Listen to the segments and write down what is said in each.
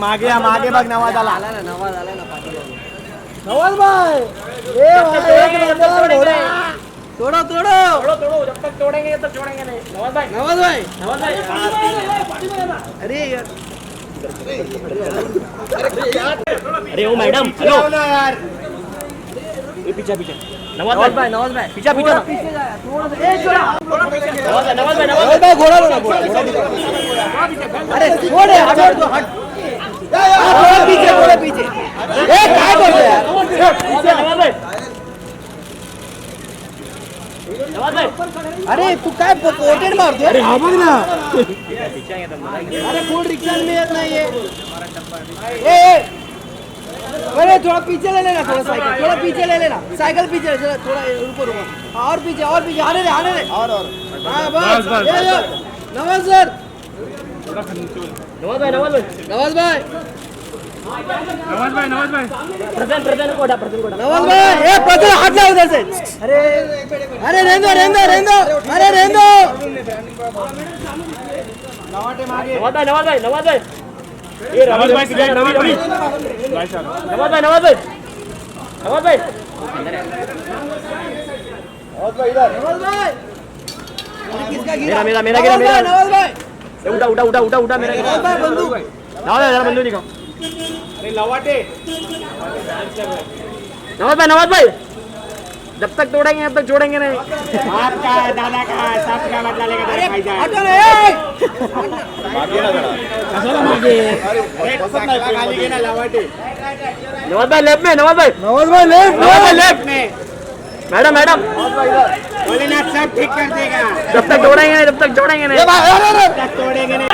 मागे बघ नवाज आला आला ना नवाज आला ना पाठी नवाज भाई तोड़ो जब तक तोड़ेंगे तब छोड़ेंगे नहीं नवाज भाई अरे यार अरे ओ मैडम हेलो यार ये पीछे नवाज भाई पीछे नवाज भाई घोड़ा अरे छोड़ दो हट पीछे ए काय करतो यार नवाज भाई अरे तू काय पोटेड मारतो अरे हा बघ ना अरे कोण रिक्षा में येत नाहीये ए अरे थोड़ा पीछे ले लेना थोड़ा पीछे ले लेना साइकिल पीछे ले चलो थोड़ा रुको और पीछे आने दे और हाँ बस ये नवाज सर नवाज भाई प्रधान कोटा नवाज भाई ए प्रधान हट जा उधर से अरे रहने दो नवाज भाई ये नवाज भाई नवाज भाई किसका गिरा मेरा गिरा नवाज भाई उठा मेरा गिरा नवाज भाई बंदूक जरा बंदूक दिखाओ अरे लवाटे नवाज भाई जब तक तोड़ेंगे तब तक छोड़ेंगे नहीं आपका दादा का सबका बदला लेगा अरे हटो रे नवाज भाई लेफ्ट में नवाज भाई लेफ्ट में मैडम भोलेनाथ सब ठीक कर देगा जब तक तोड़ेंगे नहीं तब तक छोड़ेंगे नहीं जब तक तोड़ेंगे नहीं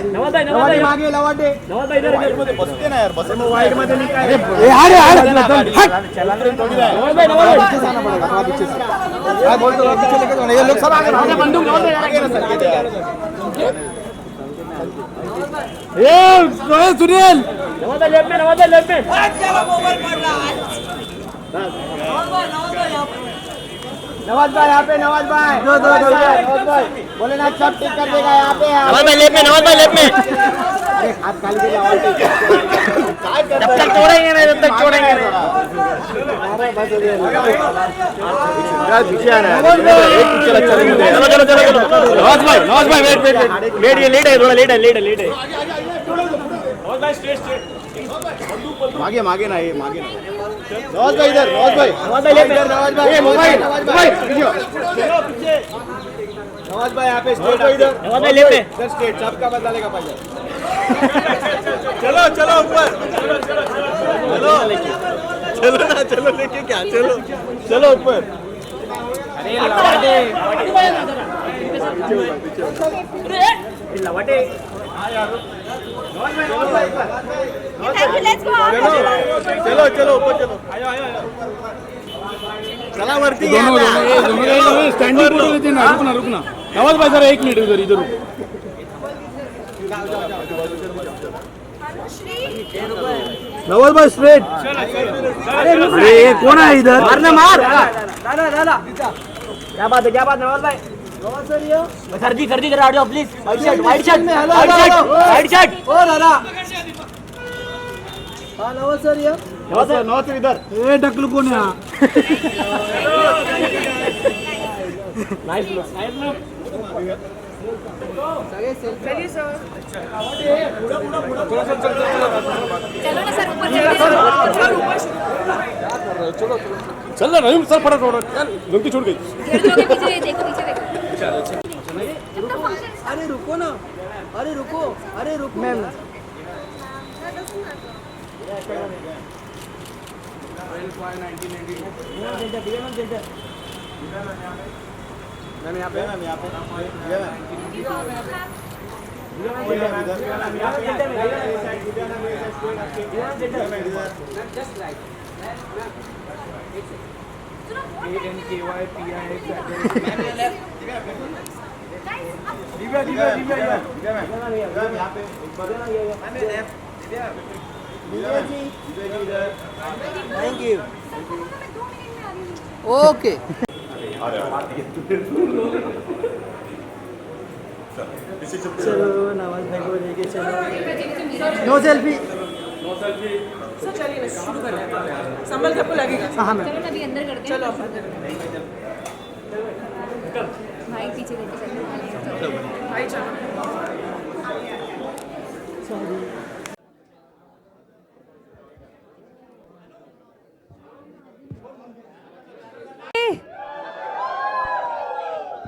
नवाज भाई मागे लवाटे नवाज भाई इधर बसते ना यार बसे में वाइड मध्ये नहीं काय नवाज भाई पीछे आना पड़ेगा थोड़ा पीछे से क्या बोलते हो पीछे लेके जाओ ये लोग सब आगे बंदूक आगे ना सर देते यार ए सुनील नवाज भाई लेफ्ट में नवाज भाई यहाँ पे नवाज भाई भोलेनाथ सब ठीक कर देगा यहाँ पे नवाज भाई लेफ्ट में अरे हाथ खाली के जब तक छोड़ेंगे नहीं तब तक छोड़ेंगे नहीं पीछे आ रहा है चलो नवाज भाई वेट ये लेट है थोड़ा लेट है नवाज भाई स्ट्रेट मागे ना नवाज भाई इधर नवाज भाई लेफ्ट नवाज भाई मोबाइल पीछे नवाज भाई यहाँ पे स्ट्रेट इधर नवाज भाई लेफ्ट इधर स्ट्रेट सबका बदला लेगा पहले चलो ऊपर चलो लेके क्या चलो ऊपर अरे लवाटे चलो ऊपर चलो चला वरती स्टँडिंग फोटो लेते ना रुकना नवाज भाई जरा 1 मिनिट इधर रुक नवाज भाई स्ट्रेट अरे कौन है इधर मारना मार दादा क्या बात नवाज भाई सर्दी करा दो प्लीज वाइट शर्ट ओ दादा हाँ नवाज सर ये नवाज सर इधर ए ढकलू कोण आहे नाइस लुक चलिए सर चल ना रहीम सर फटाफट गलती छूट गई अरे रुको मैम थैंक यू ओके चलो नवाज भाई को लेके चलो नो सेल्फी सर चलिए ना शुरू कर रहे हैं संभल के आपको लगेगा हाँ मैम चलो ना अभी अंदर करते हैं चलो आप अंदर भाई पीछे लेके चलो भाई चलो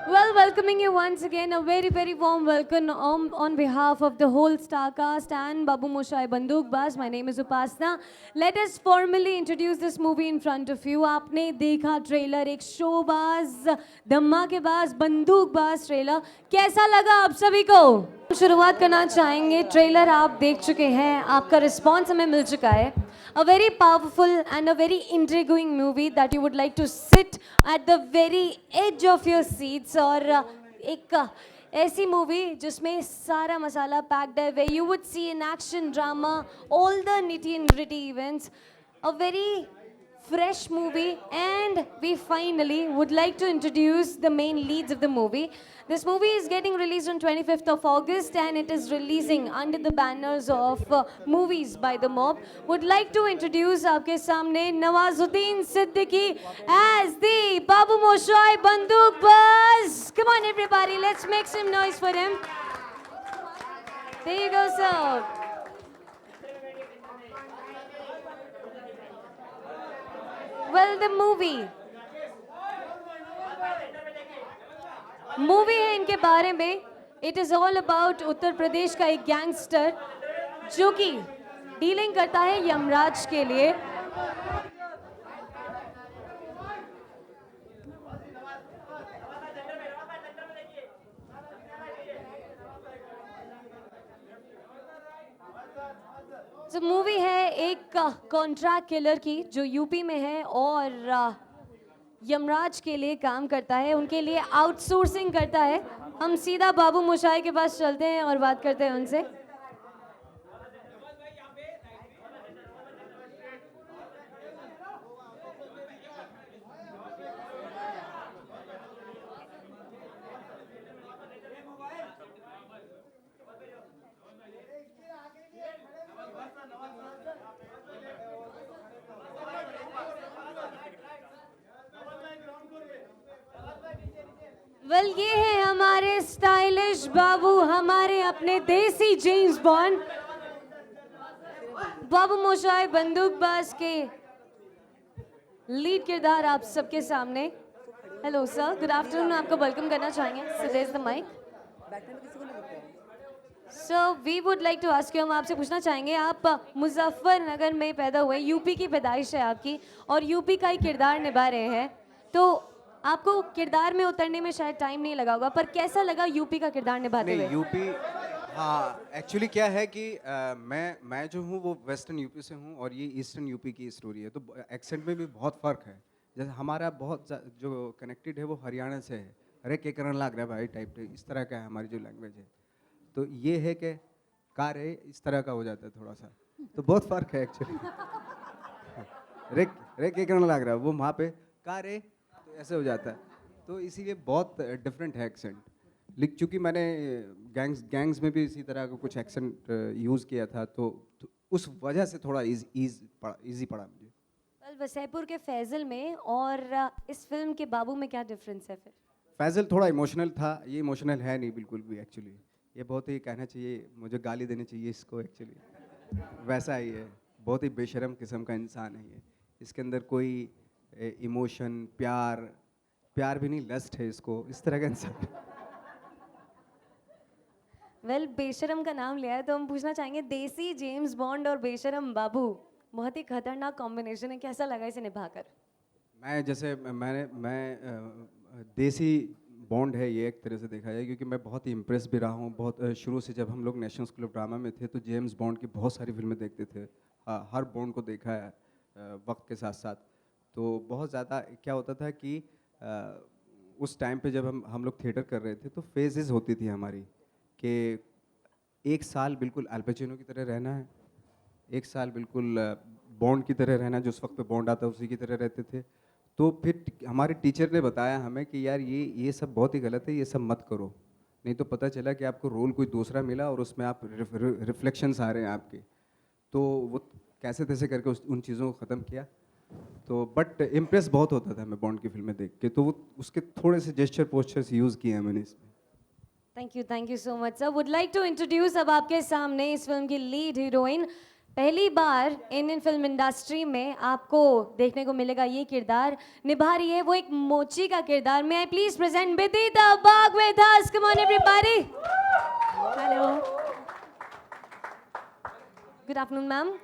Well, welcoming you once again, a very, very warm welcome on behalf of the whole star cast and Babu Moshai Bandukbaz. My name is Upasna. Let us formally introduce this movie in front of you. आपने देखा trailer, एक शोबाज, धमाकेबाज, बंदूकबाज trailer. कैसा लगा आप सभी को? शुरुआत करना चाहेंगे. ट्रेलर आप देख चुके हैं, आपका रिस्पॉन्स हमें मिल चुका है. A very powerful and a very intriguing movie that you would like to sit at the very edge of your seats. और एक ऐसी मूवी जिसमें सारा मसाला पैक्ड है, where you would see an action drama, all the nitty and gritty events. A very fresh movie, and we finally would like to introduce the main leads of the movie. This movie is getting released on 25th of August and it is releasing under the banners of Movies by the Mob. Would like to introduce आपके सामने Nawazuddin Siddiqui as the Babu Moshai Bandukbaz. Come on everybody, let's make some noise for him. There you go, sir. Well, the movie है इनके बारे में. It is all about Uttar Pradesh का एक gangster जो कि डीलिंग करता है यमराज के लिए. तो मूवी है एक कॉन्ट्रैक्ट किलर की जो यूपी में है और यमराज के लिए काम करता है, उनके लिए आउटसोर्सिंग करता है. हम सीधा बाबू मोशाई के पास चलते हैं और बात करते हैं उनसे. वेल ये है हमारे स्टाइलिश बाबू, हमारे अपने देसी जेम्स बॉन्ड बाबू मोशाई बंदूकबाज के लीड किरदार आप सबके सामने. Hello sir, good afternoon. आपको वेलकम करना चाहेंगे. So there is the mic. So we would like to ask you, हम आपसे पूछना चाहेंगे, आप मुजफ्फरनगर में पैदा हुए, यूपी की पैदाइश है आपकी और यूपी का ही किरदार निभा रहे हैं, तो आपको किरदार में उतरने में शायद टाइम नहीं लगा होगा, पर कैसा लगा यूपी का किरदार निभाते हुए? नहीं, यूपी, हाँ, एक्चुअली क्या है कि मैं जो हूँ वो वेस्टर्न यूपी से हूँ और ये ईस्टर्न यूपी की स्टोरी है, तो एक्सेंट में भी बहुत फ़र्क है. जैसे हमारा बहुत जो कनेक्टेड है वो हरियाणा से है. अरे के करन लग रहा है भाई टाइप, इस तरह का है हमारी जो लैंग्वेज है. तो ये है कि कार है, इस तरह का हो जाता है थोड़ा सा, तो बहुत फ़र्क है एक्चुअली. रे के करन लग रहा है, वो वहाँ पे कार है तो ऐसे हो जाता है, तो इसीलिए बहुत डिफरेंट है एक्सेंट. लिख चूँकि मैंने गैंग्स में भी इसी तरह का कुछ एक्सेंट यूज़ किया था, तो उस वजह से थोड़ा इजी पड़ा मुझे. वेल, वसैपुर के फैजल में और इस फिल्म के बाबू में क्या डिफरेंस है फिर? फैजल थोड़ा इमोशनल था, ये इमोशनल है नहीं बिल्कुल भी एक्चुअली. ये बहुत ही कहना चाहिए, मुझे गाली देनी चाहिए इसको एक्चुअली. वैसा ही है, बहुत ही बेशरम किस्म का इंसान है ये. इसके अंदर कोई इमोशन, प्यार भी नहीं, लस्ट है इसको, इस तरह का इंसान. वेल, बेशरम का नाम लिया है तो हम पूछना चाहेंगे, देसी जेम्स बॉन्ड और बेशरम बाबू बहुत ही खतरनाक कॉम्बिनेशन है, कैसा लगा इसे निभाकर? मैं देसी बॉन्ड है ये एक तरह से देखा जाए, क्योंकि मैं बहुत ही इम्प्रेस भी रहा हूँ. बहुत शुरू से जब हम लोग नेशनल स्कूल ऑफ ड्रामा में थे तो जेम्स बॉन्ड की बहुत सारी फिल्में देखते थे. हर बॉन्ड को देखा है वक्त के साथ साथ. तो बहुत ज़्यादा क्या होता था कि उस टाइम पे जब हम लोग थिएटर कर रहे थे तो फेजेस होती थी हमारी, कि एक साल बिल्कुल अल पचिनो की तरह रहना है, एक साल बिल्कुल बॉन्ड की तरह रहना, जो उस वक्त पे बॉन्ड आता है उसी की तरह रहते थे. तो फिर हमारे टीचर ने बताया हमें कि यार ये सब बहुत ही गलत है, ये सब मत करो, नहीं तो पता चला कि आपको रोल कोई दूसरा मिला और उसमें आप रिफ्लेक्शंस आ रहे हैं आपके। तो वो कैसे तैसे करके उन चीज़ों को ख़त्म किया। तो बट इम्प्रेस बहुत होता था मैं बॉन्ड की फिल्में देख के, तो वो उसके थोड़े से जेस्चर पोस्चर्स यूज़ किए हैं मैंने इसमें। Thank you so much sir. Would like to introduce अब आपके सामने इस फिल्म की लीड हीरोइन। पहली बार इंडियन फिल्म इंडस्ट्री में आपको देखने को मिलेगा ये किरदार निभा रही है, वो एक मोची का किरदार। May I please present Bidita Bag with us. Come on everybody. Hello, good afternoon ma'am.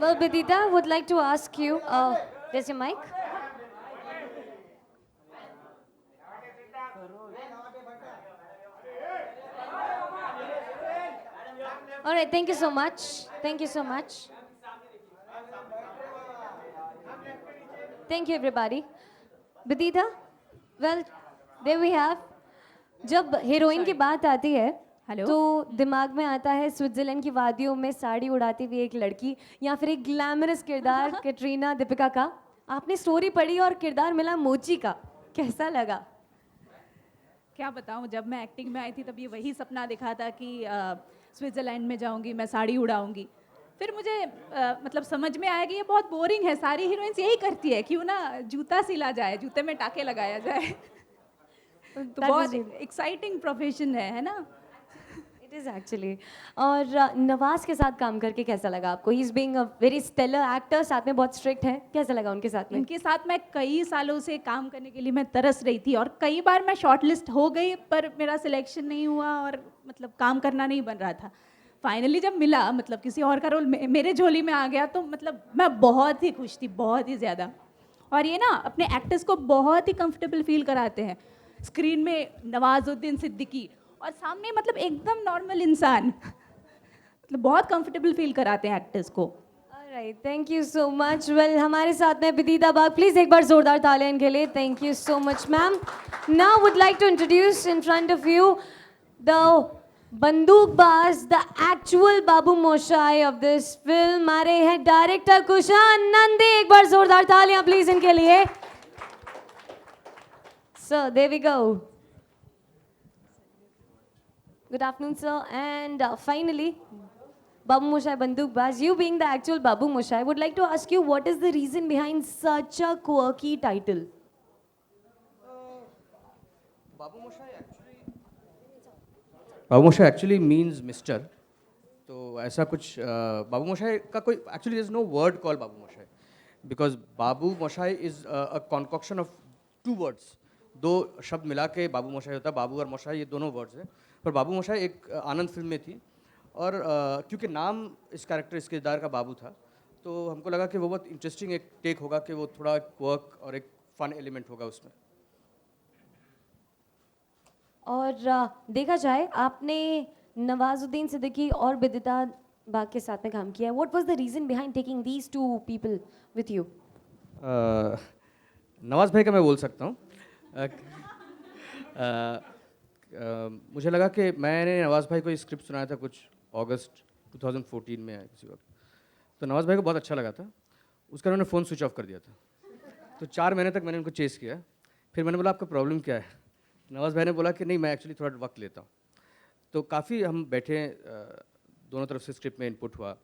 Well, Bidita, would like to ask you, there's your mic. All right, thank you so much. Thank you so much. Thank you, everybody. Bidita, well, there we have. जब heroine की बात आती है तो दिमाग में आता है स्विट्जरलैंड की वादियों में साड़ी उड़ाती हुई एक लड़की या फिर एक ग्लैमरस किरदार कैटरीना दीपिका का। आपने स्टोरी पढ़ी और किरदार मिला मोची का, कैसा लगा? क्या बताऊं, जब मैं एक्टिंग में आई थी तब ये वही सपना दिखा था कि स्विट्ज़रलैंड में जाऊंगी, मैं साड़ी उड़ाऊंगी। फिर मुझे मतलब समझ में आया कि ये बहुत बोरिंग है, सारी हीरोइंस यही करती है, क्यों ना जूता सिला जाए, जूते में टाके लगाया जाए। तो बहुत एक्साइटिंग प्रोफेशन है ना? It is actually. और नवाज के साथ काम करके कैसा लगा आपको? He is being a very stellar actor, साथ में बहुत स्ट्रिक्ट है, कैसा लगा उनके साथ में? उनके साथ मैं कई सालों से काम करने के लिए मैं तरस रही थी और कई बार मैं शॉर्ट लिस्ट हो गई पर मेरा सिलेक्शन नहीं हुआ और मतलब काम करना नहीं बन रहा था। फाइनली जब मिला, मतलब किसी और का रोल मेरे झोली में आ गया, तो मतलब मैं बहुत ही खुश थी, बहुत ही ज़्यादा। और ये ना अपने एक्टर्स को बहुत ही कंफर्टेबल फील कराते हैं। स्क्रीन में नवाजुद्दीन सिद्दीकी और सामने मतलब एकदम नॉर्मल इंसान, मतलब बहुत कंफर्टेबल फील कराते हैं एक्टर्स को। Alright, thank you so much. Well, हमारे साथ में बिदिता बाग, प्लीज एक बार जोरदार तालियां इनके लिए। Thank you so much ma'am. Now would like to introduce in front of you the Bandookbaaz, the actual Babu Moshai of this film. आ रहे हैं डायरेक्टर कुशान नंदी। एक बार जोरदार तालियां प्लीज इनके लिए। So there we go. Good afternoon, sir. And finally, Babu Moshai Bandukbaz, you being the actual Babu Moshai, would like to ask you what is the reason behind such a quirky title? Babu Moshai actually means Mister. तो ऐसा कुछ बाबू मोशाई का कोई actually there is no word called Babu Moshai because Babu Moshai is a concoction of two words. दो शब्द मिला के बाबू मोशाई होता है। बाबू और मोशाई ये दोनों वर्ड्स हैं, पर बाबू मोशाई एक आनंद फिल्म में थी और क्योंकि नाम इस कैरेक्टर, इस किरदार का बाबू था, तो हमको लगा कि वो बहुत इंटरेस्टिंग एक टेक होगा, कि वो थोड़ा वर्क और एक फन एलिमेंट होगा उसमें। और देखा जाए आपने नवाजुद्दीन सिद्दीकी और बिदिता बाग के साथ में काम किया है। What was the reason behind taking these two people with you? Nawaz भाई का मैं बोल सकता हूँ। मुझे लगा कि मैंने नवाज़ भाई को स्क्रिप्ट सुनाया था कुछ अगस्त 2014 में आया किसी वक्त, तो नवाज़ भाई को बहुत अच्छा लगा था। उसका उन्होंने फ़ोन स्विच ऑफ कर दिया था, तो 4 महीने तक मैंने उनको चेस किया। फिर मैंने बोला आपका प्रॉब्लम क्या है? नवाज़ भाई ने बोला कि नहीं, मैं एक्चुअली थोड़ा वक्त लेता हूँ। तो काफ़ी हम बैठे, दोनों तरफ से स्क्रिप्ट में इनपुट हुआ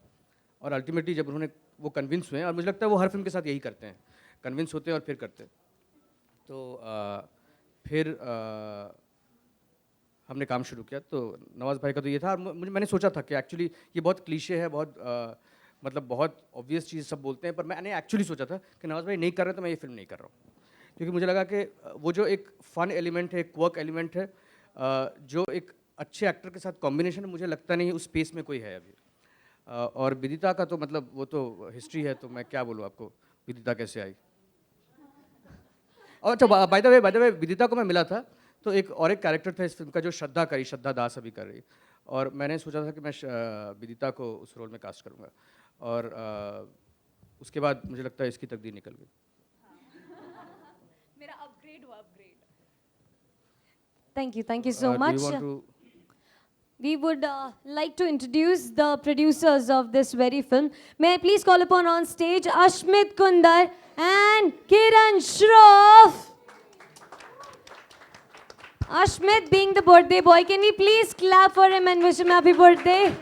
और अल्टीमेटली जब उन्होंने वो कन्विंस हुए, और मुझे लगता है वो हर फिल्म के साथ यही करते हैं, कन्विंस होते हैं और फिर करते हैं। तो फिर हमने काम शुरू किया। तो नवाज़ भाई का तो ये था, और मैंने सोचा था कि एक्चुअली ये बहुत क्लीशे है, बहुत मतलब बहुत ऑब्वियस चीज़ सब बोलते हैं, पर मैंने एक्चुअली सोचा था कि नवाज़ भाई नहीं कर रहे तो मैं ये फिल्म नहीं कर रहा हूँ, क्योंकि मुझे लगा कि वो जो एक फ़न एलिमेंट है, एक क्वर्क एलिमेंट है, जो एक अच्छे एक्टर के साथ कॉम्बिनेशन है, मुझे लगता नहीं उस स्पेस में कोई है अभी। और विदिता का तो मतलब वो तो हिस्ट्री है, तो मैं क्या बोलूँ आपको विदिता कैसे आई। और अच्छा, बाय द वे विदिता को मैं मिला था तो एक कैरेक्टर था इस फिल्म का जो श्रद्धा दास अभी कर रही, और मैंने सोचा था कि मैं विदिता को उस रोल में कास्ट करूँगा, और उसके बाद मुझे लगता है इसकी तकदीर निकल गई। मेरा अपग्रेड हुआ upgrade. Thank you so Do much. you want to We would like to introduce the producers of this very film. May I please call upon on stage Ashmit Kundar and Kiran Shroff. Ashmit being the birthday boy, can we please clap for him and wish him happy birthday?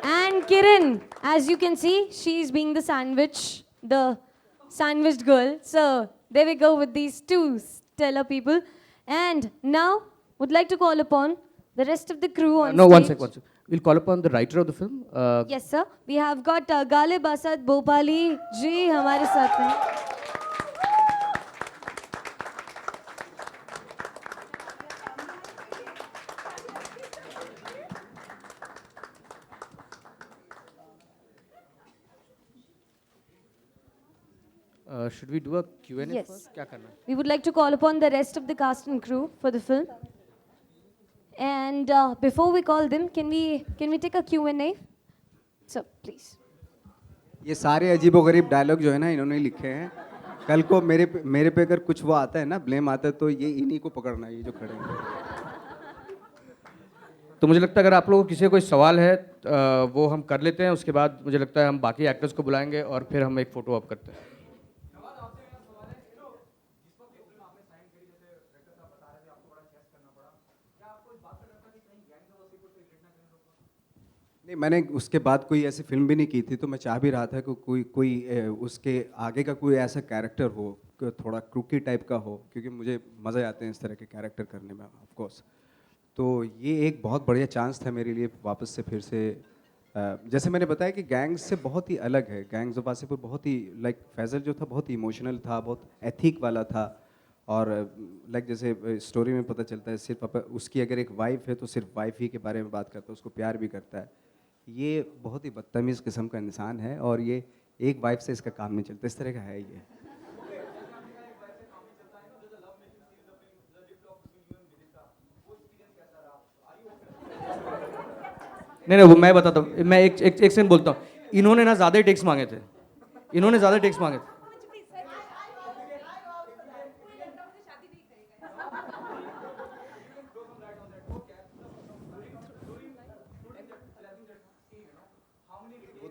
And Kiran, as you can see, she's being the sandwiched girl. So there we go with these two stellar people. And now, would like to call upon the rest of the crew on no, stage. one sec. We'll call upon the writer of the film. Yes, sir. We have got Galib Asad Bhopali ji हमारे साथ हैं. Should we do a Q&A Yes. first? क्या करना है? We would like to call upon the rest of the cast and crew for the film. And before we call them, can we take a Q&A? So, please. ये सारे अजीबोगरीब dialogue जो है ना इन्होंने ही लिखे हैं। कल को मेरे पे अगर कुछ वो आता है ना, ब्लेम आता है, तो ये इन्हीं को पकड़ना है, ये जो खड़े हैं। तो मुझे लगता है अगर आप लोगों को किसी का कोई सवाल है वो हम कर लेते हैं, उसके बाद मुझे लगता है हम बाकी एक्टर्स को बुलाएंगे और फिर हम एक फ़ोटो अप करते हैं। नहीं, मैंने उसके बाद कोई ऐसी फिल्म भी नहीं की थी, तो मैं चाह भी रहा था कि कोई उसके आगे का कोई ऐसा कैरेक्टर हो, थोड़ा क्रूकी टाइप का हो, क्योंकि मुझे मज़े आते हैं इस तरह के कैरेक्टर करने में, ऑफ कोर्स। तो ये एक बहुत बढ़िया चांस था मेरे लिए वापस से फिर से, जैसे मैंने बताया कि गैंग्स से बहुत ही अलग है। गैंग्स ऑफ वासेपुर बहुत ही फैज़ल जो था बहुत ही इमोशनल था, बहुत एथिक वाला था, और जैसे स्टोरी में पता चलता है सिर्फ उसकी अगर एक वाइफ है तो सिर्फ वाइफ ही के बारे में बात करता है, उसको प्यार भी करता है। ये बहुत ही बदतमीज़ किस्म का इंसान है, और ये एक वाइफ से इसका काम नहीं चलता, इस तरह का है ये। नहीं, वो मैं बताता हूँ, मैं एक सेकंड बोलता हूँ। इन्होंने ना ज़्यादा टेक्स मांगे थे,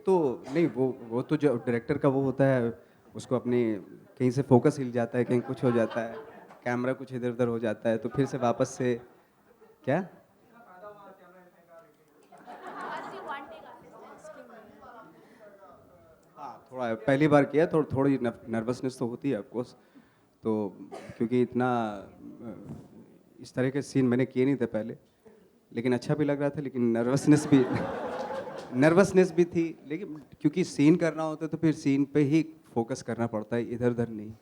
तो नहीं, वो तो जो डायरेक्टर का वो होता है, उसको अपनी कहीं से फोकस हिल जाता है, कहीं कुछ हो जाता है, कैमरा कुछ इधर उधर हो जाता है, तो फिर से वापस से क्या हाँ, थोड़ा पहली बार किया, थोड़ी नर्वसनेस तो होती है ऑफकोर्स, तो क्योंकि इतना इस तरह के सीन मैंने किए नहीं थे पहले, लेकिन अच्छा भी लग रहा था, लेकिन नर्वसनेस भी थी, लेकिन क्योंकि सीन करना होता है तो फिर सीन पे ही फोकस करना पड़ता है, इधर उधर नहीं।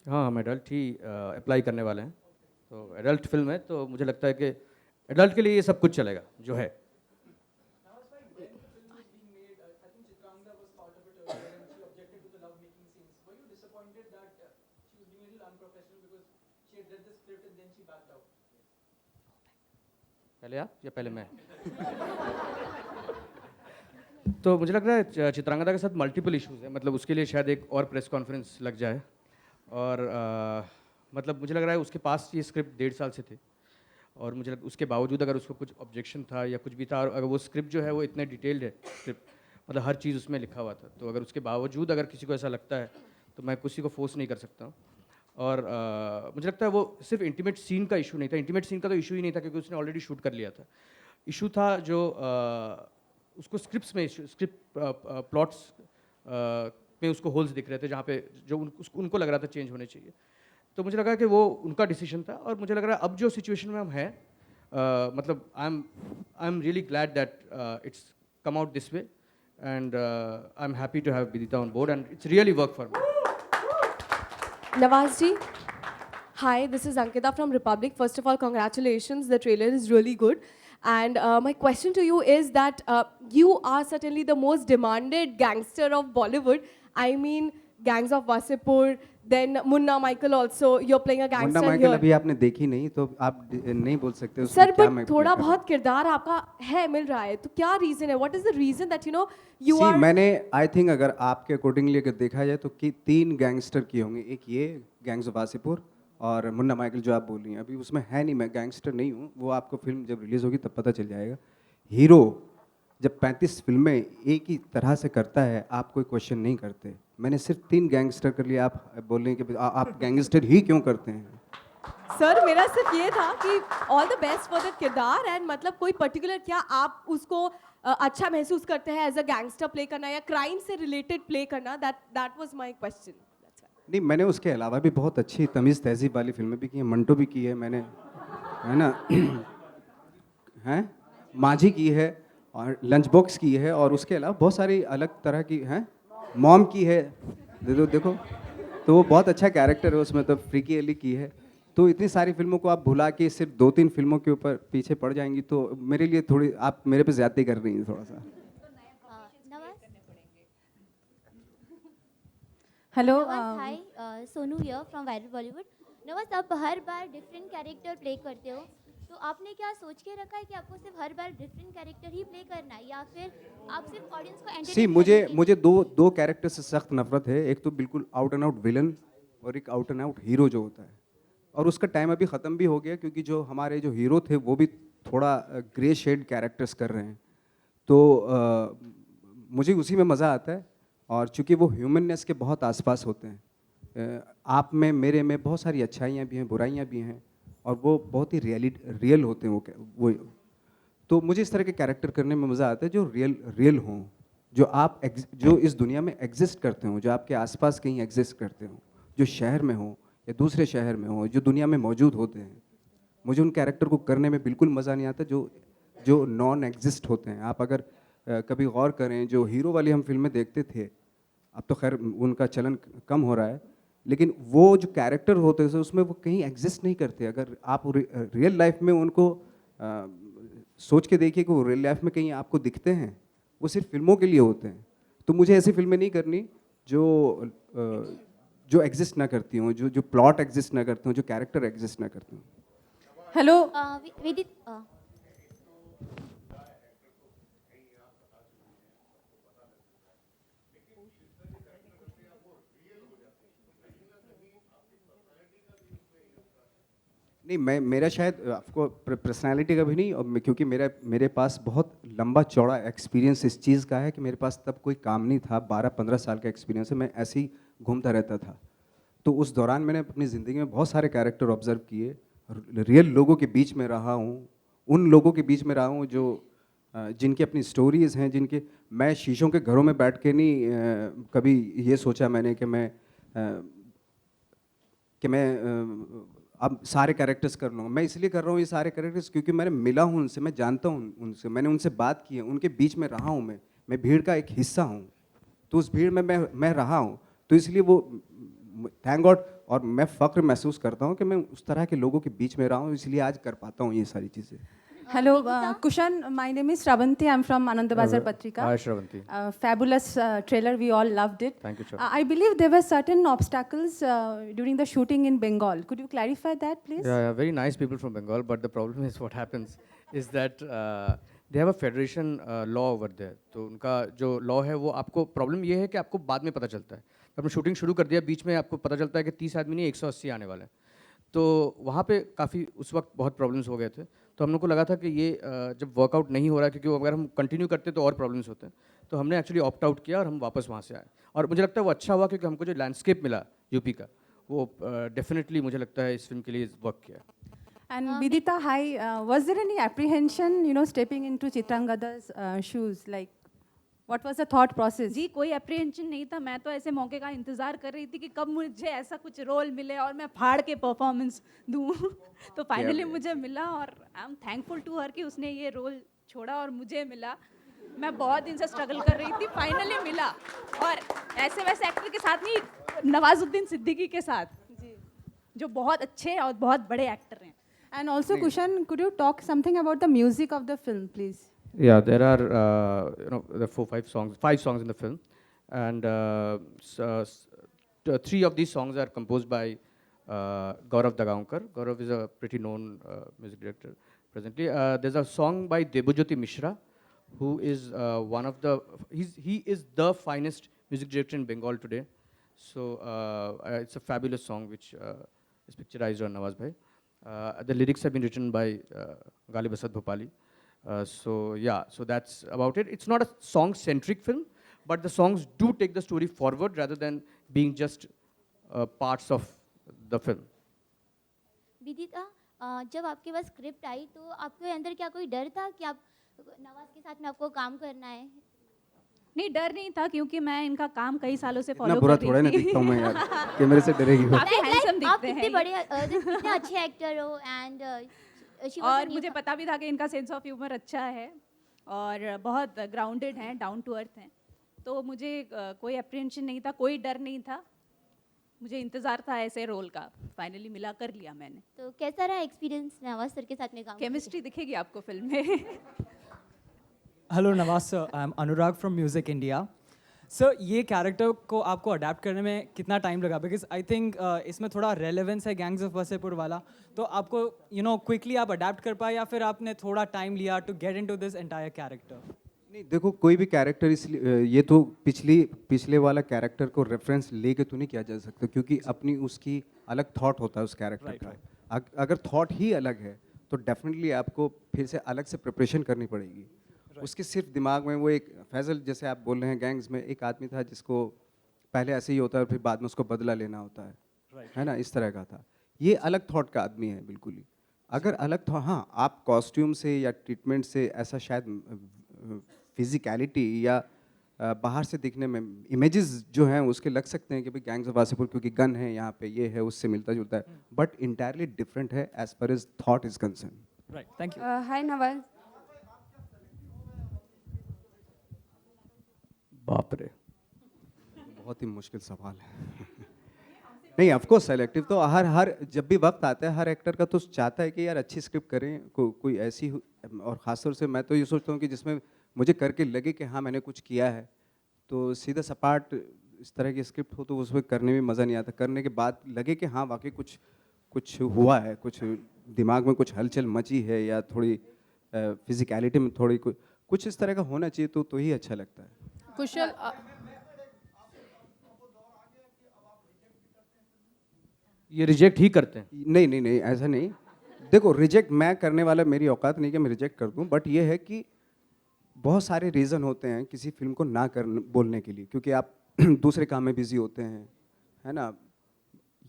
हाँ, हम एडल्ट ही अप्लाई करने वाले हैं, तो एडल्ट फिल्म है, तो मुझे लगता है कि एडल्ट के लिए ये सब कुछ चलेगा जो है। पहले आप या पहले मैं? तो मुझे लग रहा है चित्रांगदा के साथ मल्टीपल इश्यूज है, मतलब उसके लिए शायद एक और प्रेस कॉन्फ्रेंस लग जाए, और मतलब मुझे लग रहा है उसके पास ये स्क्रिप्ट 1.5 साल से थे, और मुझे उसके बावजूद अगर उसको कुछ ऑब्जेक्शन था या कुछ भी था, और अगर वो स्क्रिप्ट जो है वो इतने डिटेल्ड है स्क्रिप्ट, मतलब हर चीज़ उसमें लिखा हुआ था, तो अगर उसके बावजूद अगर किसी को ऐसा लगता है तो मैं किसी को फोर्स नहीं कर सकता हूँ। और मुझे लगता है वो सिर्फ इंटीमेट सीन का इशू नहीं था, इंटीमेट सीन का तो इशू ही नहीं था क्योंकि उसने ऑलरेडी शूट कर लिया था, इशू था जो उसको स्क्रिप्ट्स में स्क्रिप्ट प्लॉट्स पे उसको होल्स दिख रहे थे जहाँ पे जो उनको लग रहा था चेंज होने चाहिए। तो मुझे लगा कि वो उनका डिसीजन था और मुझे लग रहा है अब जो सिचुएशन में हम हैं मतलब I am really glad that it's come out this way and I am happy to have Bidita on board and it's really work for me. Nawaz ji, hi, this is Ankita from Republic. First of all, congratulations. The trailer is really good. And my question to you is that you are certainly the most demanded gangster of Bollywood. I mean, Gangs of Wasseypur, then Munna Michael also. You're playing a Munna gangster Michael here. अभी आपने देखी नहीं तो आप नहीं बोल सकते उसमें सर क्या बट मैं थोड़ा play कर रहा हूँ। बहुत किरदार आपका है मिल रहा है तो क्या रीजन है what is the reason that you know you See, are मैंने आई थिंक अगर आपके अकॉर्डिंगली अगर देखा जाए तो कि 3 गैंगस्टर किए होंगे। एक ये गैंग्स ऑफ वासेपुर और मुन्ना माइकल जो आप बोल रही हैं अभी उसमें है नहीं, मैं गैंगस्टर नहीं हूँ। वो आपको फिल्म जब रिलीज़ होगी तब पता चल जाएगा। हीरो जब 35 फिल्में एक ही तरह से करता है आप कोई क्वेश्चन नहीं करते। मैंने सिर्फ 3 गैंगस्टर कर लिए, आप बोल रहे हैं कि आप गैंगस्टर ही क्यों करते हैं? सर मेरा सिर्फ ये था कि all the best for the किरदार एंड मतलब कोई पर्टिकुलर क्या आप उसको अच्छा महसूस करते हैं एज अ गैंगस्टर प्ले करना या क्राइम से रिलेटेड प्ले करना दैट वाज माय क्वेश्चन। नहीं, मैंने उसके अलावा भी बहुत अच्छी तमीज़ तहज़ीब वाली फिल्में भी की हैं, मंटो भी की है मैंने, है ना हैं, माझी की है और लंच बॉक्स की है और उसके अलावा बहुत सारी अलग तरह की हैं, मॉम की है, देखो तो वो बहुत अच्छा कैरेक्टर है उसमें, तो फ्रीकी अली की है। तो इतनी सारी फिल्मों को आप भुला के सिर्फ 2-3 फिल्मों के ऊपर पीछे पड़ जाएंगी तो मेरे लिए थोड़ी आप मेरे पे ज़्यादती कर रही हैं थोड़ा सा। Hello hi, Sonu here from viral Bollywood. Nawaz, आप हर बार डिफरेंट कैरेक्टर प्ले करते हो तो आपने क्या सोच के रखा है कि आपको सिर्फ हर बार डिफरेंट कैरेक्टर ही प्ले करना है या फिर आप सिर्फ ऑडियंस को एंटरटेन मुझे दो कैरेक्टर से सख्त नफरत है। एक तो बिल्कुल आउट एंड आउट विलन और एक आउट एंड आउट हीरो जो होता है, और उसका टाइम अभी ख़त्म भी हो गया क्योंकि जो हमारे जो हीरो थे वो भी थोड़ा ग्रे शेड कैरेक्टर्स कर रहे हैं। तो मुझे उसी में मज़ा आता है और चूँकि वो ह्यूमननेस के बहुत आसपास होते हैं, आप में मेरे में बहुत सारी अच्छाइयाँ भी हैं, बुराइयाँ भी हैं और वो बहुत ही रियल होते हैं वो। तो मुझे इस तरह के कैरेक्टर करने में मज़ा आता है जो रियल हों, जो इस दुनिया में एग्जिस्ट करते हों, जो आपके आसपास कहीं एग्जिस्ट करते हों, जो शहर में हों या दूसरे शहर में हों, जो दुनिया में मौजूद होते हैं। मुझे उन कैरेक्टर को करने में बिल्कुल मज़ा नहीं आता जो नॉन एग्जिस्ट होते हैं। आप अगर कभी गौर करें, जो हीरो वाली हम फिल्में देखते थे, अब तो खैर उनका चलन कम हो रहा है, लेकिन वो जो कैरेक्टर होते थे उसमें वो कहीं एग्जिस्ट नहीं करते। अगर आप रियल लाइफ में उनको सोच के देखिए कि वो रियल लाइफ में कहीं आपको दिखते हैं, वो सिर्फ फिल्मों के लिए होते हैं। तो मुझे ऐसी फिल्में नहीं करनी जो एग्जिस्ट ना करती हों, जो प्लॉट एग्जिस्ट ना करते हों, जो कैरेक्टर एग्जिस्ट ना करते हों। हेलो नहीं, मेरा शायद आपको पर्सनालिटी का भी नहीं, और क्योंकि मेरे पास बहुत लंबा चौड़ा एक्सपीरियंस इस चीज़ का है कि मेरे पास तब कोई काम नहीं था, 12-15 साल का एक्सपीरियंस है, मैं ऐसे ही घूमता रहता था। तो उस दौरान मैंने अपनी ज़िंदगी में बहुत सारे कैरेक्टर ऑब्जर्व किए, रियल लोगों के बीच में रहा हूँ, उन लोगों के बीच में रहा हूँ जो जिनकी अपनी स्टोरीज़ हैं, जिनके मैं शीशों के घरों में बैठ के नहीं कभी ये सोचा मैंने कि मैं अब सारे कैरेक्टर्स कर लूँगा। मैं इसलिए कर रहा हूँ ये सारे कैरेक्टर्स क्योंकि मैंने मिला हूँ उनसे, मैं जानता हूँ उनसे, मैंने उनसे बात की है, उनके बीच में रहा हूँ, मैं भीड़ का एक हिस्सा हूँ, तो उस भीड़ में मैं रहा हूँ, तो इसलिए वो थैंक गॉड, और मैं फ़ख्र महसूस करता हूँ कि मैं उस तरह के लोगों के बीच में रहा हूँ, इसलिए आज कर पाता हूँ ये सारी चीज़ें। Hello Kushan, my name is Shravanti, I am from Anand Bazar Patrika. Hi Shravanti. Fabulous trailer, we all loved it. Thank you, sir. I believe there were certain obstacles during the shooting in Bengal. Could you clarify that, please? Yeah, very nice people from Bengal, but the problem is what happens is that they have a federation law over there. तो उनका जो law है वो आपको problem ये है कि आपको बाद में पता चलता है। आपने शूटिंग शुरू कर दिया, बीच में आपको पता चलता है कि 30 आदमी नहीं 180 आने वाले हैं। तो वहाँ पे काफ़ी उस वक्त बहुत प्रॉब्लम्स हो गए थे। तो हम लोग को लगा था कि ये जब वर्कआउट नहीं हो रहा है, क्योंकि अगर हम कंटिन्यू करते तो और प्रॉब्लम्स होते हैं, तो हमने एक्चुअली ऑप्ट आउट किया और हम वापस वहाँ से आए। और मुझे लगता है वो अच्छा हुआ क्योंकि हमको जो लैंडस्केप मिला यूपी का, वो डेफिनेटली मुझे लगता है इस फिल्म के लिए वर्क किया। And Vidita, hi. Was there any apprehension, stepping into Chitrangada's shoes? Like, what was the thought process? जी कोई अप्रीहेंशन नहीं था, मैं तो ऐसे मौके का इंतज़ार कर रही थी कि कब मुझे ऐसा कुछ रोल मिले और मैं फाड़ के परफॉर्मेंस दूँ तो फाइनली मुझे मिला और I am thankful to her कि उसने ये रोल छोड़ा और मुझे मिला। मैं बहुत दिन से स्ट्रगल कर रही थी, फाइनली मिला, और ऐसे वैसे एक्टर के साथ नहीं, नवाजुद्दीन सिद्दीकी के साथ जो बहुत अच्छे और बहुत बड़े एक्टर हैं। And also, Kushan, could you talk something about the music of the film, please? Yeah, there are there are 5 songs in the film, and 3 of these songs are composed by Gaurav Dagaonkar. Gaurav is a pretty known music director presently. There's a song by Debojyoti Mishra, who is one of the he is the finest music director in Bengal today. So it's a fabulous song which is picturized on Nawaz Bhai. The lyrics have been written by Ghalib Asad Bhopali. So yeah, so that's about it. It's not a song-centric film, but the songs do take the story forward rather than being just parts of the film. विदिता, जब आपके पास script I तो आपके अंदर क्या कोई डर था कि आप नवाज के साथ में आपको काम करना है? नहीं, डर नहीं था क्योंकि मैं इनका काम कई सालों से इतना फॉलो बुरा कर थोड़ा रही ना थी। दिखता हूँ मैं यार, कैमरे से डरेगी वो। काफी हैंडसम आप दिखते कितने हैं बड़े कितने अच्छे एक्टर हो एंड और मुझे पता भी था कि इनका सेंस ऑफ ह्यूमर अच्छा है और बहुत ग्राउंडेड हैं, डाउन टू अर्थ हैं, तो मुझे कोई अप्रीहेंशन नहीं था, कोई डर नहीं था, मुझे इंतज़ार था ऐसे रोल का, फाइनली मिला, कर लिया मैंने। तो कैसा रहा एक्सपीरियंस नवाज सर के साथ में काम? केमिस्ट्री दिखेगी आपको फिल्म में। Hello Nawaz sir, I am Anurag from music India. Sir, ये कैरेक्टर को आपको अडेप्ट करने में कितना टाइम लगा? बिकॉज आई थिंक इसमें थोड़ा रेलेवेंस है गैंग्स ऑफ वसेपुर वाला, तो आपको क्विकली आप अडेप्ट कर पाए या फिर आपने थोड़ा टाइम लिया to get into this entire character? नहीं, देखो कोई भी कैरेक्टर इसलिए ये तो पिछले वाला कैरेक्टर को रेफरेंस लेके तो नहीं किया जा सकता, क्योंकि अपनी उसकी अलग थॉट होता है उस कैरेक्टर का। अगर थॉट ही अलग है तो डेफिनेटली आपको फिर से अलग से प्रिपरेशन करनी पड़ेगी। उसके सिर्फ दिमाग में वो एक फैजल, जैसे आप बोल रहे हैं, गैंग्स में एक आदमी था जिसको पहले ऐसे ही होता है और फिर बाद में उसको बदला लेना होता है ना, इस तरह का था। ये अलग थॉट का आदमी है बिल्कुल ही। अगर अलग था, हाँ, आप कॉस्ट्यूम से या ट्रीटमेंट से ऐसा शायद फिजिकलिटी या बाहर से दिखने में इमेजेस जो हैं उसके लग सकते हैं कि भाई गैंग्स ऑफ वासेपुर क्योंकि गन है यहाँ पे, ये है, उससे मिलता जुलता है, बट इंटायरली डिफरेंट है as per as thought is concern. Right, thank you. Hi, Nawaz. बाप रे, बहुत ही मुश्किल सवाल है। नहीं, ऑफ कोर्स सेलेक्टिव तो हर जब भी वक्त आता है हर एक्टर का तो चाहता है कि यार अच्छी स्क्रिप्ट करें, कोई ऐसी और ख़ासतौर से मैं तो ये सोचता हूँ कि जिसमें मुझे करके लगे कि हाँ मैंने कुछ किया है, तो सीधा सपाट इस तरह की स्क्रिप्ट हो तो उसमें करने में मज़ा नहीं आता। करने के बाद लगे कि हाँ वाकई कुछ हुआ है, कुछ दिमाग में कुछ हलचल मची है या थोड़ी फिजिकलिटी में थोड़ी कुछ इस तरह का होना चाहिए तो ही अच्छा लगता है। Kushal, ये रिजेक्ट ही करते हैं? नहीं, ऐसा नहीं। देखो, रिजेक्ट मैं करने वाला, मेरी औकात नहीं कि मैं रिजेक्ट कर दूं, बट ये है कि बहुत सारे रीज़न होते हैं किसी फिल्म को ना बोलने के लिए, क्योंकि आप दूसरे काम में बिजी होते हैं, है ना।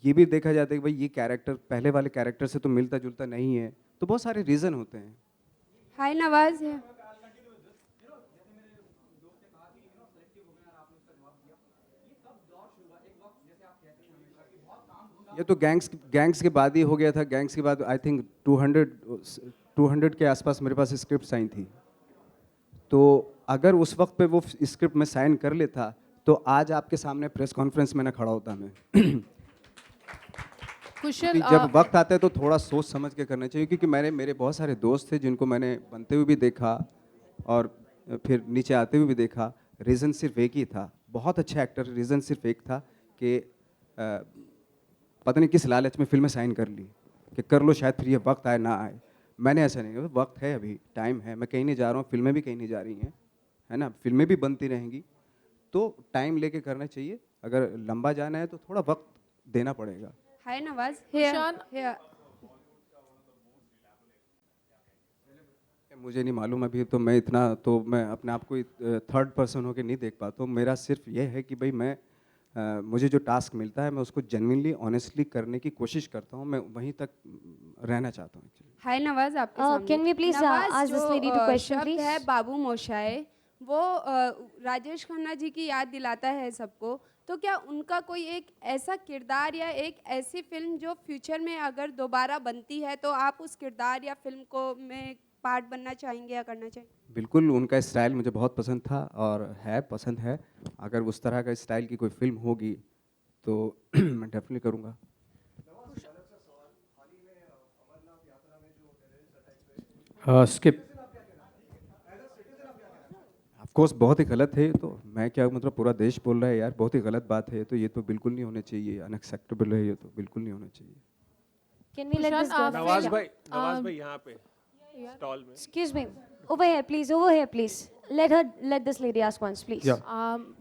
ये भी देखा जाता है कि भाई ये कैरेक्टर पहले वाले कैरेक्टर से तो मिलता जुलता नहीं है, तो बहुत सारे रीज़न होते हैं। Hi, Nawaz. ये तो गैंग्स के बाद ही हो गया था। गैंग्स के बाद आई थिंक 200 के आसपास मेरे पास स्क्रिप्ट आई थी, तो अगर उस वक्त पे वो स्क्रिप्ट में साइन कर लेता तो आज आपके सामने प्रेस कॉन्फ्रेंस में ना खड़ा होता मैं। Kushal, जब वक्त आता है तो थोड़ा सोच समझ के करना चाहिए, क्योंकि मेरे बहुत सारे दोस्त थे जिनको मैंने बनते हुए भी देखा और फिर नीचे आते हुए भी देखा। रीज़न सिर्फ एक ही था, बहुत अच्छा एक्टर, रीज़न सिर्फ एक था कि पता नहीं किस लालच में फिल्में साइन कर ली कि कर लो शायद फिर ये वक्त आए ना आए। मैंने ऐसा नहीं, वक्त है, अभी टाइम है, मैं कहीं नहीं जा रहा हूँ, फिल्में भी कहीं नहीं जा रही हैं, है ना, फिल्में भी बनती रहेंगी, तो टाइम लेके करना चाहिए। अगर लंबा जाना है तो थोड़ा वक्त देना पड़ेगा। Hi, Nawaz. Here. मुझे नहीं मालूम अभी, तो मैं इतना तो मैं अपने आप को थर्ड पर्सन होके नहीं देख पाता हूँ। मेरा सिर्फ ये है कि भाई मैं मुझे जो टास्क मिलता है मैं उसको जेन्युइनली ऑनेस्टली करने की कोशिश करता हूँ, मैं वहीं तक रहना चाहता हूँ actually। हाय नवाज, आपके सामने Can we please Nawaz ask this जो, lady to question, शब्द please? है बाबू मोशाय, वो राजेश खन्ना जी की याद दिलाता है सबको। तो क्या उनका कोई एक ऐसा किरदार या एक ऐसी फिल्म जो फ्यूचर में अगर दोबारा बनती है तो आप उस किरदार या फिल्म को में पार्ट बनना चाहेंगे या करना चाहेंगे? बिल्कुल, उनका स्टाइल मुझे बहुत पसंद था और है पसंद है। अगर उस तरह का स्टाइल की कोई फिल्म होगी तो मैं डेफिनेटली करूँगा। स्किप ऑफ कोर्स बहुत ही गलत है ये तो, मैं क्या मतलब पूरा देश बोल रहा है यार, बहुत ही गलत बात है तो, ये तो बिल्कुल नहीं होने चाहिए, अनएक्सेप्टेबल है ये तो, बिल्कुल नहीं होना चाहिए। Can we let this go? Nawaz भाई यहाँ पे स्टॉल में। Excuse me. Over here, please. Over here, please. Let this lady ask once, please.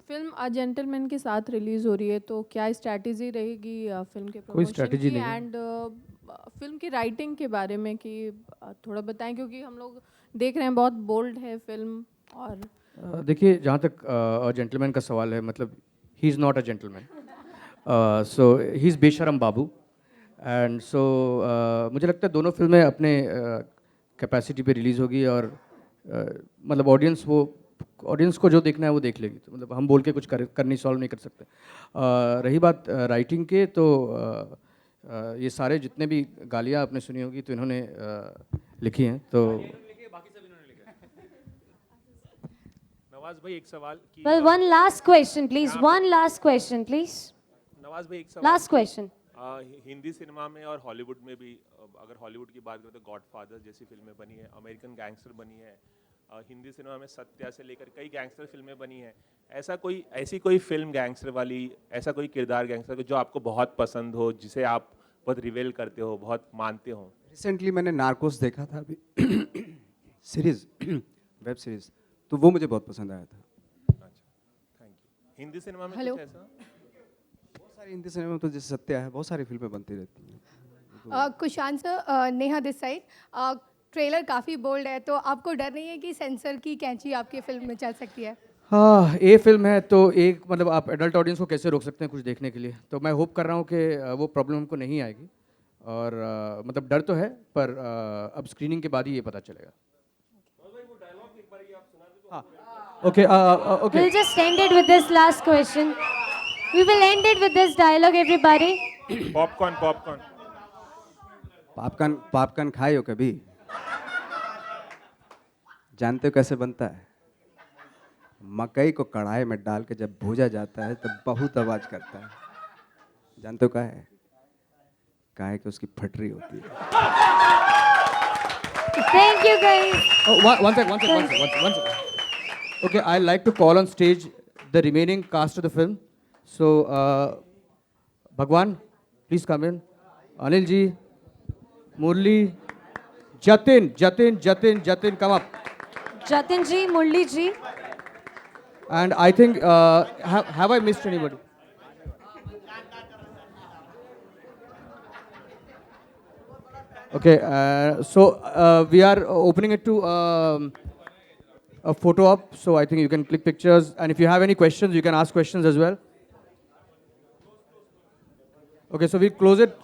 Film a gentleman के साथ रिलीज हो रही है, तो क्या स्ट्रैटेजी रहेगी फिल्म के कोई प्रमोशन strategy की? नहीं है। एंड फिल्म की राइटिंग के बारे में कि थोड़ा बताएं, क्योंकि हम लोग देख रहे हैं बहुत बोल्ड है फिल्म। और देखिए, जहाँ तक जेंटलमैन का सवाल है, मतलब he is not a gentleman, so he is बेशरम बाबू। एंड सो मुझे लगता है दोनों फिल्में अपने कैपेसिटी पे रिलीज़ होगी और मतलब ऑडियंस को जो देखना है वो देख लेगी। तो मतलब हम बोल के कुछ करनी सॉल्व नहीं कर सकते। रही बात राइटिंग के, तो ये सारे जितने भी गालियाँ आपने सुनी होगी तो इन्होंने लिखी हैं। तो नवाज भाई एक सवाल कि Well, one last question, please. One last question, please. Nawaz भाई एक सवाल Last question. हिंदी सिनेमा में और हॉलीवुड में भी, अगर हॉलीवुड की बात करें तो गॉडफादर जैसी फिल्में बनी है, अमेरिकन गैंगस्टर बनी है, हिंदी सिनेमा में सत्या से लेकर कई गैंगस्टर फिल्में बनी हैं। ऐसी कोई फिल्म गैंगस्टर वाली, ऐसा कोई किरदार गैंगस्टर का जो आपको बहुत पसंद हो, जिसे आप बहुत रिवेल करते हो, बहुत मानते हो? रिसेंटली मैंने नार्कोस देखा था अभी सीरीज, वेब सीरीज, तो वो मुझे बहुत पसंद आया था। अच्छा, थैंक यू। हिंदी सिनेमा में Hello. कुछ ऐसा? बहुत सारी हिंदी सिनेमा में तो जैसे सत्या है, बहुत सारी फिल्में बनती रहती हैं। Kushan sir, Neha this side. Trailer काफ़ी बोल्ड है, तो आपको डर नहीं है कि सेंसर की कैंची आपकी फिल्म में चल सकती है? हाँ, ये फिल्म है तो एक मतलब आप एडल्ट ऑडियंस को कैसे रोक सकते हैं कुछ देखने के लिए। तो मैं होप कर रहा हूँ कि वो प्रॉब्लम हमको नहीं आएगी। और मतलब डर तो है, पर अब स्क्रीनिंग के बाद ही ये पता चलेगा। Okay, okay. We'll just end it with this last question. We will end it with this dialogue, everybody. Popcorn popcorn खाए हो कभी? जानते हो कैसे बनता है? मकई को कढ़ाई में डाल के जब भूजा जाता है तो बहुत आवाज करता है। जानते हो क्या है? क्या है कि उसकी फटरी होती है। Thank you, guys. One second. Okay, I'd like to call on stage the remaining cast of the film. So, Bhagwan, please come in. Anil ji, Murli, Jatin, come up. Jatin ji, Murli ji. And I think, have I missed anybody? Okay, so we are opening it to a photo op, so I think you can click pictures, and if you have any questions, you can ask questions as well. Okay, so we close it.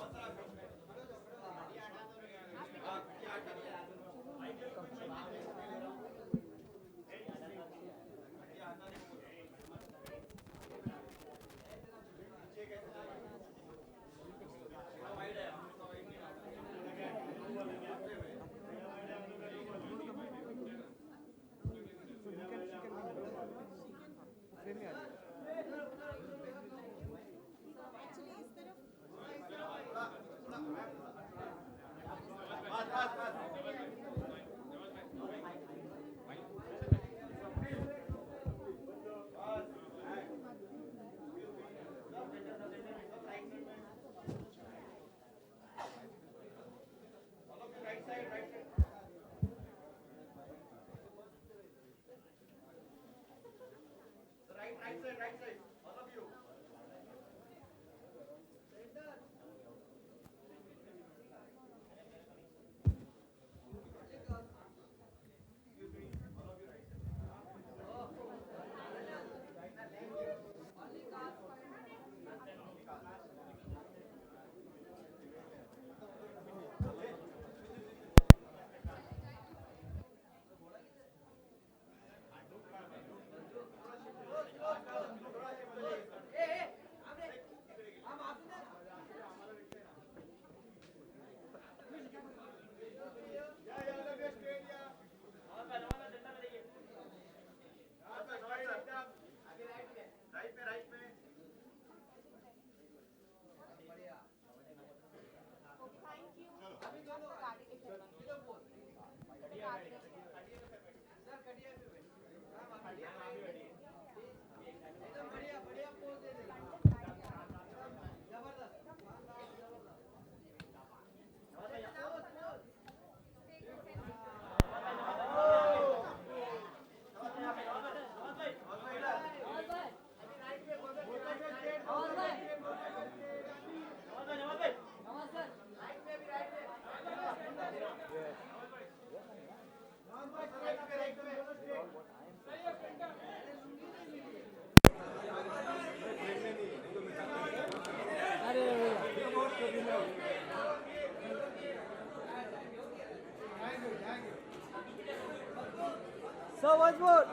So once more.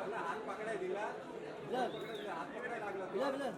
Bilal.